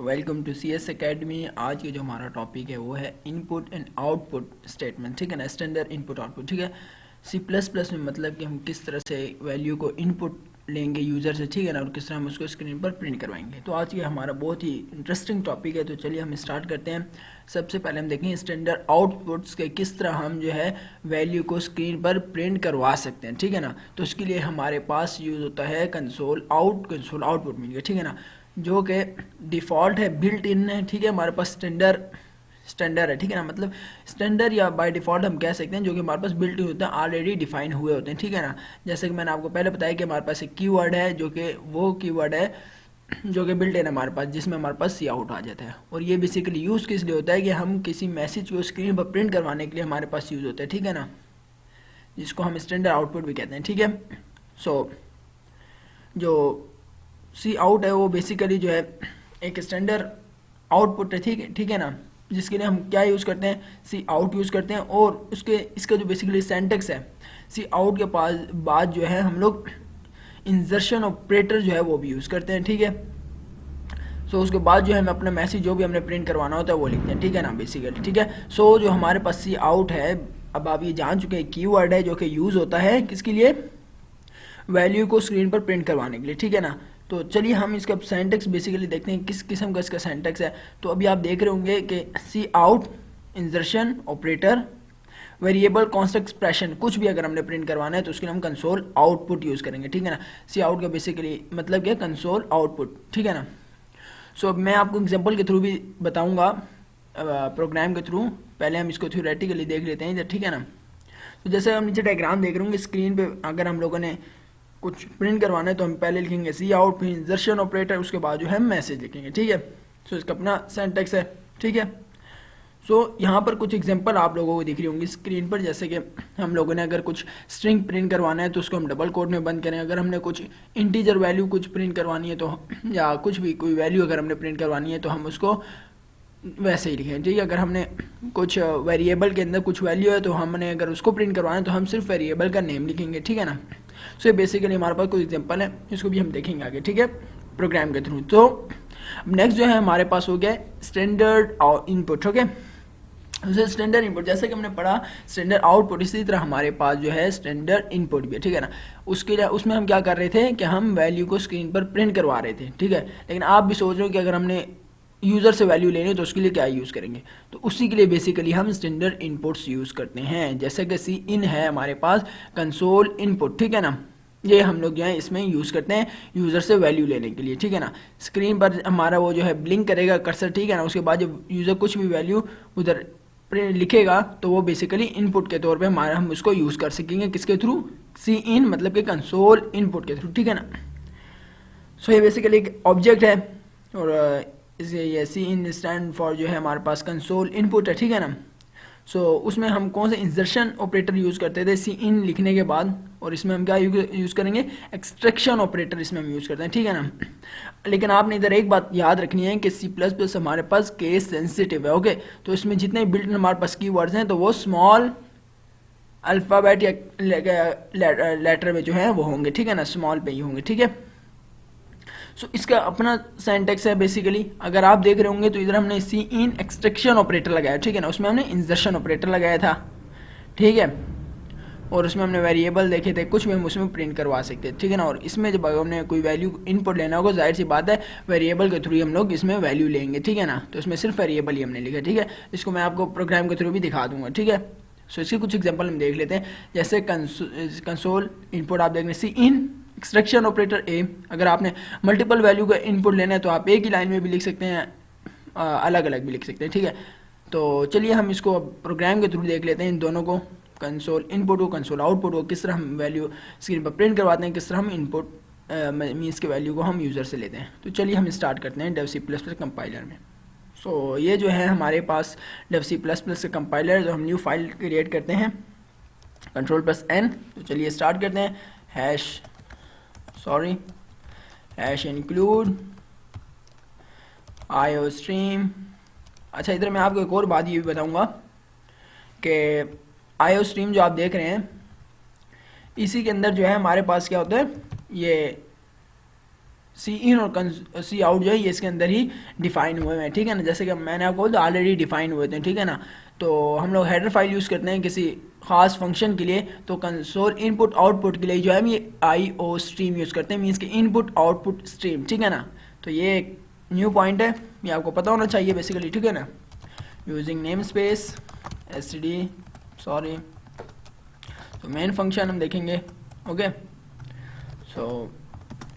Welcome to C S academy. आज के जो हमारा टॉपिक है वो है इनपुट एंड आउटपुट स्टेटमेंट, ठीक है ना। स्टैंडर्ड इनपुट आउटपुट, ठीक है। सी प्लस प्लस में मतलब कि हम किस तरह से वैल्यू को इनपुट लेंगे यूज़र से, ठीक है ना, और किस तरह हम उसको स्क्रीन पर प्रिंट करवाएंगे। तो आज ये हमारा बहुत ही इंटरेस्टिंग टॉपिक है। तो चलिए हम स्टार्ट करते हैं। सबसे पहले हम देखेंगे स्टैंडर्ड आउटपुट्स के किस तरह हम जो है वैल्यू को स्क्रीन पर प्रिंट करवा सकते हैं, ठीक है ना। तो उसके लिए हमारे पास यूज़ होता है कंसोल आउटपुट मीन, ठीक है ना, जो कि डिफ़ॉल्ट है, बिल्ट इन है, ठीक है। हमारे पास स्टैंडर्ड है, ठीक है ना, मतलब स्टैंडर्ड या बाय डिफ़ॉल्ट हम कह सकते हैं, जो कि हमारे पास बिल्ट इन होते हैं, ऑलरेडी डिफाइन हुए होते हैं, ठीक है ना। जैसे कि मैंने आपको पहले बताया कि हमारे पास एक कीवर्ड है, जो कि वो कीवर्ड है जो कि बिल्ट इन है हमारे पास, जिसमें हमारे पास सी आउट आ जाता है। और ये बेसिकली यूज़ किस लिए होता है कि हम किसी मैसेज को स्क्रीन पर प्रिंट करवाने के लिए हमारे पास यूज़ होता है, ठीक है ना, जिसको हम स्टैंडर्ड आउटपुट भी कहते हैं, ठीक है। सो जो सी आउट है वो बेसिकली जो है एक स्टैंडर्ड आउटपुट है, ठीक है ना, जिसके लिए हम क्या यूज़ करते हैं, सी आउट यूज़ करते हैं। और इसका जो बेसिकली सेंटेक्स है, सी आउट के पास बाद जो है हम लोग इंसर्शन ऑपरेटर जो है वो भी यूज़ करते हैं, ठीक है। सो उसके बाद जो है हम अपना मैसेज जो भी हमने प्रिंट करवाना होता है वो लिखते हैं, ठीक है ना, बेसिकली, ठीक है। सो जो हमारे पास सी आउट है, अब आप ये जान चुके हैं, कीवर्ड है जो कि यूज़ होता है किसके लिए, वैल्यू को स्क्रीन पर प्रिंट करवाने के लिए, ठीक है ना। तो चलिए हम इसका सेंटेक्स बेसिकली देखते हैं किस किस्म का इसका सेंटेक्स है। तो अभी आप देख रहे होंगे कि cout, insertion operator, variable, constant expression, कुछ भी अगर हमने प्रिंट करवाना है तो उसके लिए हम कंसोल आउटपुट यूज़ करेंगे, ठीक है ना। सी आउट का बेसिकली मतलब क्या है, कंसोल आउटपुट, ठीक है ना। सो अब मैं आपको एग्जांपल के थ्रू भी बताऊंगा, प्रोग्राम के थ्रू। पहले हम इसको थ्योरेटिकली देख लेते हैं इधर, ठीक है ना। तो जैसे हम नीचे डायग्राम देख रहे होंगे स्क्रीन पे, अगर हम लोगों ने कुछ प्रिंट करवाना है तो हम पहले लिखेंगे सी आउट, फिर इंसर्शन ऑपरेटर, उसके बाद जो है मैसेज लिखेंगे, ठीक है। सो इसका अपना सिंटैक्स है, ठीक है। सो यहाँ पर कुछ एग्जांपल आप लोगों को दिख रही होंगी स्क्रीन पर, जैसे कि हम लोगों ने अगर कुछ स्ट्रिंग प्रिंट करवाना है तो उसको हम डबल कोट में बंद करें। अगर हमने कुछ इंटीजर वैल्यू कुछ प्रिंट करवानी है तो, या कुछ भी कोई वैल्यू अगर हमने प्रिंट करवानी है तो हम उसको वैसे ही लिखें, ठीक है। अगर हमने कुछ वेरिएबल के अंदर कुछ वैल्यू है तो हमने अगर उसको प्रिंट करवाना है तो हम सिर्फ वेरिएबल का नेम लिखेंगे, ठीक है ना। सो ये बेसिकली हमारे पास कुछ एग्जांपल है, इसको भी हम देखेंगे आगे, ठीक है, प्रोग्राम के थ्रू। तो नेक्स्ट जो है हमारे पास हो गया स्टैंडर्ड इनपुट, ओके। उसे स्टैंडर्ड इनपुट, जैसे कि हमने पढ़ा स्टैंडर्ड आउटपुट, इसी तरह हमारे पास जो है स्टैंडर्ड इनपुट भी है, ठीक है ना। उसके लिए उसमें हम क्या कर रहे थे कि हम वैल्यू को स्क्रीन पर प्रिंट करवा रहे थे, ठीक है। लेकिन आप भी सोच रहे हो कि अगर हमने यूज़र से वैल्यू लेनी है तो उसके लिए क्या यूज़ करेंगे, तो उसी के लिए बेसिकली हम स्टैंडर्ड इनपुट्स यूज़ करते हैं। जैसे कि सी इन है हमारे पास कंसोल इनपुट, ठीक है ना, ये हम लोग जो है इसमें यूज़ करते हैं यूज़र से वैल्यू लेने के लिए, ठीक है ना। स्क्रीन पर हमारा वो जो है ब्लिंक करेगा कर्सर, ठीक है ना। उसके बाद जब यूज़र कुछ भी वैल्यू उधर लिखेगा तो वो बेसिकली इनपुट के तौर पे हमारा हम उसको यूज़ कर सकेंगे, किसके थ्रू, सी इन मतलब कि कंसोल इनपुट के थ्रू, ठीक है ना। सो ये बेसिकली एक ऑब्जेक्ट है, और इसे ये सी इन स्टैंड फॉर जो है हमारे पास कंसोल इनपुट है, ठीक है ना। सो उसमें हम कौन से इंसर्शन ऑपरेटर यूज़ करते थे सी इन लिखने के बाद, और इसमें हम क्या यूज़ करेंगे, एक्सट्रैक्शन ऑपरेटर इसमें हम यूज़ करते हैं, ठीक है ना। लेकिन आपने इधर एक बात याद रखनी है कि सी प्लस प्लस हमारे पास केस सेंसिटिव है, ओके। तो इसमें जितने बिल्ट हमारे पास कीवर्ड्स हैं तो वो स्मॉल अल्फ़ाबेट या लेटर में जो है वो होंगे, ठीक है ना, स्मॉल पे ही होंगे, ठीक है। सो इसका अपना सिंटैक्स है बेसिकली। अगर आप देख रहे होंगे तो इधर हमने सी इन एक्सट्रैक्शन ऑपरेटर लगाया, ठीक है ना, उसमें हमने इंसर्शन ऑपरेटर लगाया था, ठीक है। और उसमें हमने वेरिएबल देखे थे, कुछ भी हम उसमें प्रिंट करवा सकते थे, ठीक है ना। और इसमें जब हमने कोई वैल्यू इनपुट लेना होगा, जाहिर सी बात है वेरिएबल के थ्रू हम लोग इसमें वैल्यू लेंगे, ठीक है ना। तो इसमें सिर्फ वेरिएबल ही हमने लिखा, ठीक है। इसको मैं आपको प्रोग्राम के थ्रू भी दिखा दूंगा, ठीक है। सो इसके कुछ एग्जाम्पल हम देख लेते हैं। जैसे कंसोल इनपुट आप देख रहे हैं सी इन एक्सट्रैक्शन ऑपरेटर ए, अगर आपने मल्टीपल वैल्यू का इनपुट लेना है तो आप एक ही लाइन में भी लिख सकते हैं, अलग अलग भी लिख सकते हैं, ठीक है। तो चलिए हम इसको प्रोग्राम के थ्रू देख लेते हैं इन दोनों को, कंसोल इनपुट को, कंसोल आउटपुट को, किस तरह हम वैल्यू स्क्रीन पर प्रिंट करवाते हैं, किस तरह हम इनपुट मीन्स के वैल्यू को हम यूज़र से लेते हैं। तो चलिए हम स्टार्ट करते हैं Dev C plus plus compiler में। सो ये जो है हमारे पास डेव सी प्लस प्लस का कंपाइलर, जो हम न्यू फाइल क्रिएट करते हैं, Ctrl+N। तो चलिए स्टार्ट करते हैं, हैश इंक्लूड आईओ स्ट्रीम। अच्छा, इधर मैं आपको एक और बात ये भी बताऊंगा कि आईओ स्ट्रीम जो आप देख रहे हैं, इसी के अंदर जो है हमारे पास क्या होता है, ये सी इन और सी आउट जो है ये इसके अंदर ही डिफाइन हुए हैं, ठीक है ना। जैसे कि मैंने आपको बोला ऑलरेडी डिफाइन हुए थे, ठीक है ना। तो हम लोग हेडर फाइल यूज़ करते हैं किसी खास फंक्शन के लिए, तो कंसोल इनपुट आउटपुट के लिए जो है हम ये आई ओ स्ट्रीम यूज़ करते हैं, मीन्स कि इनपुट आउटपुट स्ट्रीम, ठीक है ना। तो ये एक न्यू पॉइंट है, ये आपको पता होना चाहिए बेसिकली, ठीक है ना। Using name space S D sorry, तो मेन फंक्शन हम देखेंगे, ओके। सो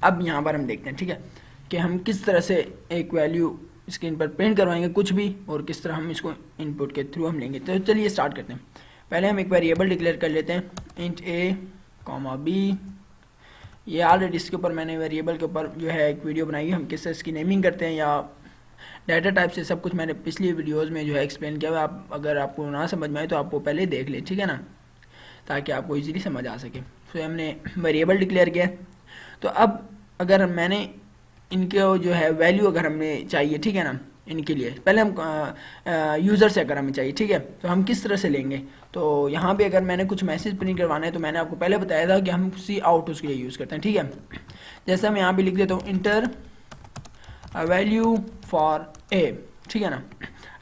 अब यहाँ पर हम देखते हैं, ठीक है, कि हम किस तरह से एक वैल्यू स्क्रीन पर प्रिंट करवाएंगे कुछ भी, और किस तरह हम इसको इनपुट के थ्रू हम लेंगे। तो चलिए स्टार्ट करते हैं। पहले हम एक वेरिएबल डिक्लेयर कर लेते हैं, इंट ए कॉमा बी। ये ऑलरेडी इसके ऊपर मैंने वेरिएबल के ऊपर जो है एक वीडियो बनाई है, हम किस तरह इसकी नेमिंग करते हैं या डाटा टाइप से, सब कुछ मैंने पिछली वीडियोस में जो है एक्सप्लेन किया हुआ। आप अगर आपको ना समझ में आए तो आप वो पहले देख लें, ठीक है ना, ताकि आपको इजीली समझ आ सके। तो हमने वेरिएबल डिक्लेयर किया। तो अब अगर मैंने इनके जो है वैल्यू अगर हमें चाहिए, ठीक है ना, इनके लिए पहले हम यूज़र से अगर हमें चाहिए, ठीक है, तो हम किस तरह से लेंगे। तो यहाँ पे अगर मैंने कुछ मैसेज प्रिंट करवाना है तो मैंने आपको पहले बताया था कि हम सी आउट उसके लिए यूज़ करते हैं, ठीक है। जैसे मैं यहाँ पे लिख देता हूँ inter a value for a, ठीक है ना।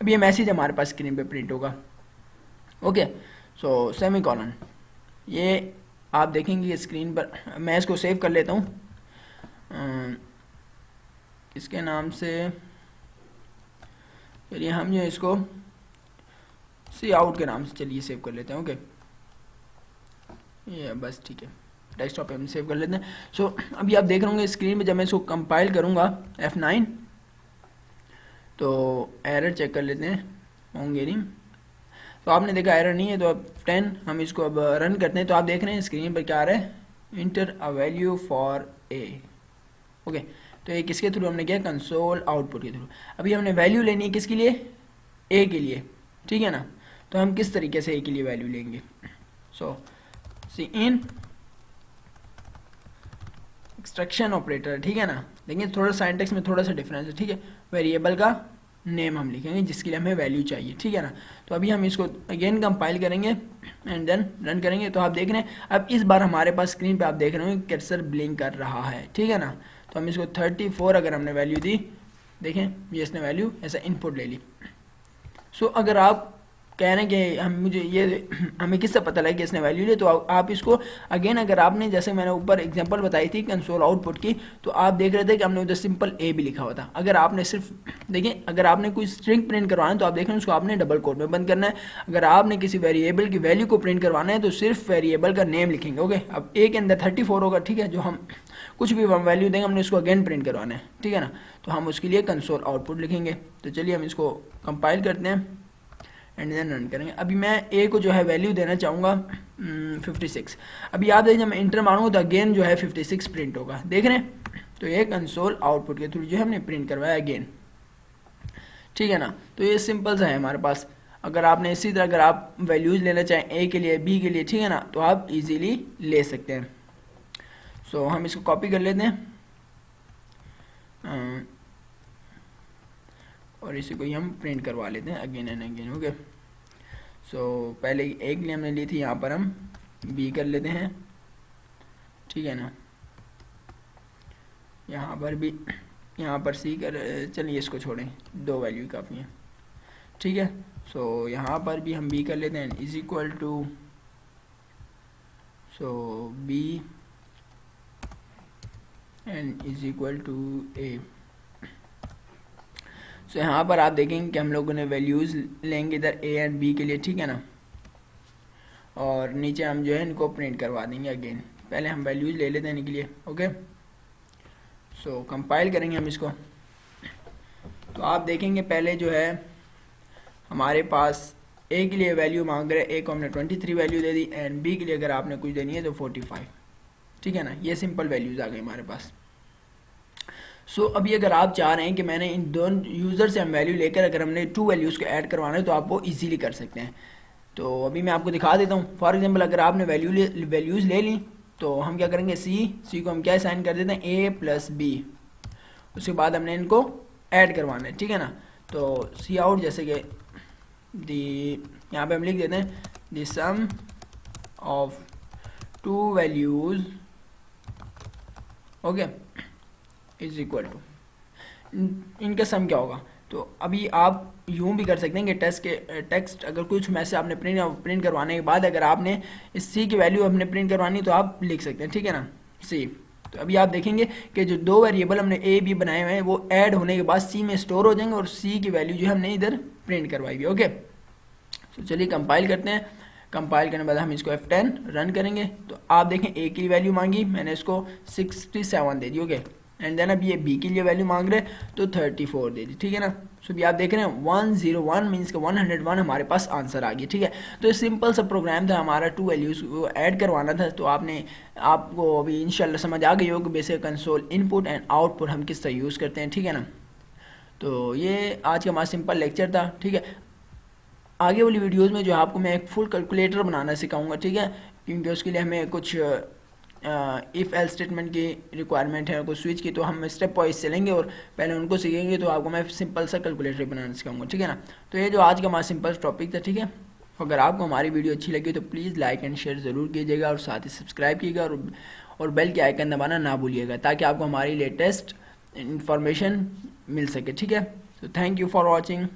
अब ये मैसेज हमारे पास स्क्रीन पे प्रिंट होगा, ओके। सो सेमी कॉलन, ये आप देखेंगे कि स्क्रीन पर, मैं इसको सेव कर लेता हूँ इसके नाम से, चलिए हम जो इसको सी आउट के नाम से चलिए सेव कर लेते हैं, ओके। ये बस ठीक है, डेस्कटॉप पे हम सेव कर लेते हैं। सो अभी आप देख रहे होंगे स्क्रीन पे जब मैं इसको कंपाइल करूँगा F9, तो एरर चेक कर लेते हैं होंगे नहीं। तो आपने देखा एरर नहीं है, तो अब 10 हम इसको अब रन करते हैं। तो आप देख रहे हैं स्क्रीन पर क्या आ रहा है, inter a value for a, okay. तो ये किसके थ्रू हमने किया, कंसोल आउटपुट के थ्रू। अभी हमने वैल्यू लेनी है किसके लिए, ए के लिए, ठीक है ना। तो हम किस तरीके से ए के लिए वैल्यू लेंगे। सो सी इन एक्सट्रैक्शन ऑपरेटर, ठीक है ना। देखिए थोड़ा सिंटैक्स में थोड़ा सा डिफरेंस है, ठीक है। वेरिएबल का नेम हम लिखेंगे जिसके लिए हमें वैल्यू चाहिए, ठीक है ना। तो अभी हम इसको अगेन कंपाइल करेंगे एंड देन रन करेंगे। तो आप देख रहे हैं अब इस बार हमारे पास स्क्रीन पे आप देख रहे हो कर्सर ब्लिंक कर रहा है, ठीक है ना। तो हम इसको 34 अगर हमने वैल्यू दी, देखें ये इसने वैल्यू ऐसा इनपुट ले ली। सो अगर आप कह रहे हैं कि हम मुझे ये हमें किससे पता लगे कि इसने वैल्यू ली, तो आप इसको अगेन अगर आपने जैसे मैंने ऊपर एग्जांपल बताई थी कंसोल आउटपुट की, तो आप देख रहे थे कि हमने उधर सिंपल ए भी लिखा हुआ था। अगर आपने सिर्फ देखें, अगर आपने कोई स्ट्रिंग प्रिंट करवाना है तो आप देख रहे हैं उसको आपने डबल कोट में बंद करना है। अगर आपने किसी वेरिएबल की वैल्यू को प्रिंट करवाना है तो सिर्फ वेरिएबल का नेम लिखेंगे, ओके। अब ए के अंदर 34 होगा, ठीक है, जो हम कुछ भी वैल्यू देंगे हमने उसको अगेन प्रिंट करवाना है, ठीक है ना। तो हम उसके लिए कंसोल आउटपुट लिखेंगे। तो चलिए हम इसको कंपाइल करते हैं एंड देन रन करेंगे। अभी मैं ए को जो है वैल्यू देना चाहूँगा 56। अभी आप देखिए मैं इंटर मारूंगा तो अगेन जो है 56 प्रिंट होगा, देख रहे हैं। तो ये कंसोल आउटपुट के थ्रू जो है हमने प्रिंट करवाया अगेन, ठीक है ना। तो ये सिंपल सा है हमारे पास। अगर आपने इसी तरह अगर आप वैल्यूज़ लेना चाहें ए के लिए बी के लिए, ठीक है ना, तो आप इजीली ले सकते हैं। सो हम इसको कॉपी कर लेते हैं और इसी को ही हम प्रिंट करवा लेते हैं अगेन एंड अगेन, ओके। सो पहले ए के लिए हमने ली थी, यहाँ पर हम बी कर लेते हैं, ठीक है ना। यहाँ पर भी, यहाँ पर सी कर, चलिए इसको छोड़ें, 2 वैल्यू काफ़ी है, ठीक है। सो यहाँ पर भी हम बी कर लेते हैं is equal to, so B and is equal to A. So यहाँ पर आप देखेंगे कि हम लोगों ने वैल्यूज़ लेंगे इधर ए एंड बी के लिए, ठीक है ना, और नीचे हम जो है इनको प्रिंट करवा देंगे अगेन। पहले हम वैल्यूज़ ले लेते हैं इनके लिए, ओके। सो कंपाइल करेंगे हम इसको। तो आप देखेंगे पहले जो है हमारे पास ए के लिए वैल्यू मांग रहे, ए को हमने 23 वैल्यू दे दी एंड बी के लिए अगर आपने कुछ देनी है तो 45, ठीक है ना। ये सिंपल वैल्यूज़ आ गई हमारे पास। सो अभी अगर आप चाह रहे हैं कि मैंने इन दोनों यूज़र से हम वैल्यू लेकर अगर हमने 2 वैल्यूज़ को ऐड करवाना है तो आप वो इजीली कर सकते हैं। तो अभी मैं आपको दिखा देता हूँ। फॉर एग्जांपल अगर आपने वैल्यूज़ ले ली तो हम क्या करेंगे, सी को हम क्या साइन कर देते हैं ए प्लस बी, उसके बाद हमने इनको ऐड करवाना है, ठीक है ना। तो सी आउट जैसे कि यहाँ पे हम लिख देते हैं the sum of 2 values, okay. Is equal to, इनका सम क्या होगा। तो अभी आप यूँ भी कर सकते हैं कि टेक्स्ट अगर कुछ मैसेज आपने प्रिंट करवाने के बाद अगर आपने इस सी की वैल्यू अपने प्रिंट करवानी तो आप लिख सकते हैं, ठीक है ना, सी। तो अभी आप देखेंगे कि जो दो वेरिएबल हमने ए बी बनाए हुए हैं वो ऐड होने के बाद सी में स्टोर हो जाएंगे और सी की वैल्यू जो हमने इधर प्रिंट करवाई हुई। ओके, तो चलिए कंपाइल करते हैं। कंपाइल करने के बाद हम इसको F10 रन करेंगे तो आप देखें ए की वैल्यू मांगी, मैंने इसको 67 दे दी। ओके, एंड देन अब ये बी के लिए वैल्यू मांग रहे तो 34 दे दी, ठीक है ना। सो भी आप देख रहे हैं 101 मीन्स का 101 हमारे पास आंसर आ गया, ठीक है। तो ये सिंपल सा प्रोग्राम था हमारा, टू वैल्यूज़ को ऐड करवाना था। तो आपको अभी इंशाल्लाह समझ आ गई हो कि basic console input and output हम किस तरह यूज़ करते हैं, ठीक है ना। तो ये आज का हमारा सिंपल लेक्चर था, ठीक है। आगे वाली वीडियोस में जो आपको मैं एक फुल कैलकुलेटर बनाना सिखाऊंगा, ठीक है, क्योंकि उसके लिए हमें कुछ इफ़ एल्स स्टेटमेंट की रिक्वायरमेंट है, कुछ स्विच की, तो हम स्टेप वाइज चलेंगे और पहले उनको सीखेंगे। तो आपको मैं सिंपल सा कैलकुलेटर बनाना सिखाऊंगा, ठीक है ना। तो ये जो आज का हमारा सिंपल टॉपिक था, ठीक है। अगर आपको हमारी वीडियो अच्छी लगी तो प्लीज़ लाइक एंड शेयर ज़रूर कीजिएगा और साथ ही सब्सक्राइब कीजिएगा और बेल के आइकन दबाना ना भूलिएगा ताकि आपको हमारी लेटेस्ट इंफॉर्मेशन मिल सके, ठीक है। तो थैंक यू फॉर वॉचिंग।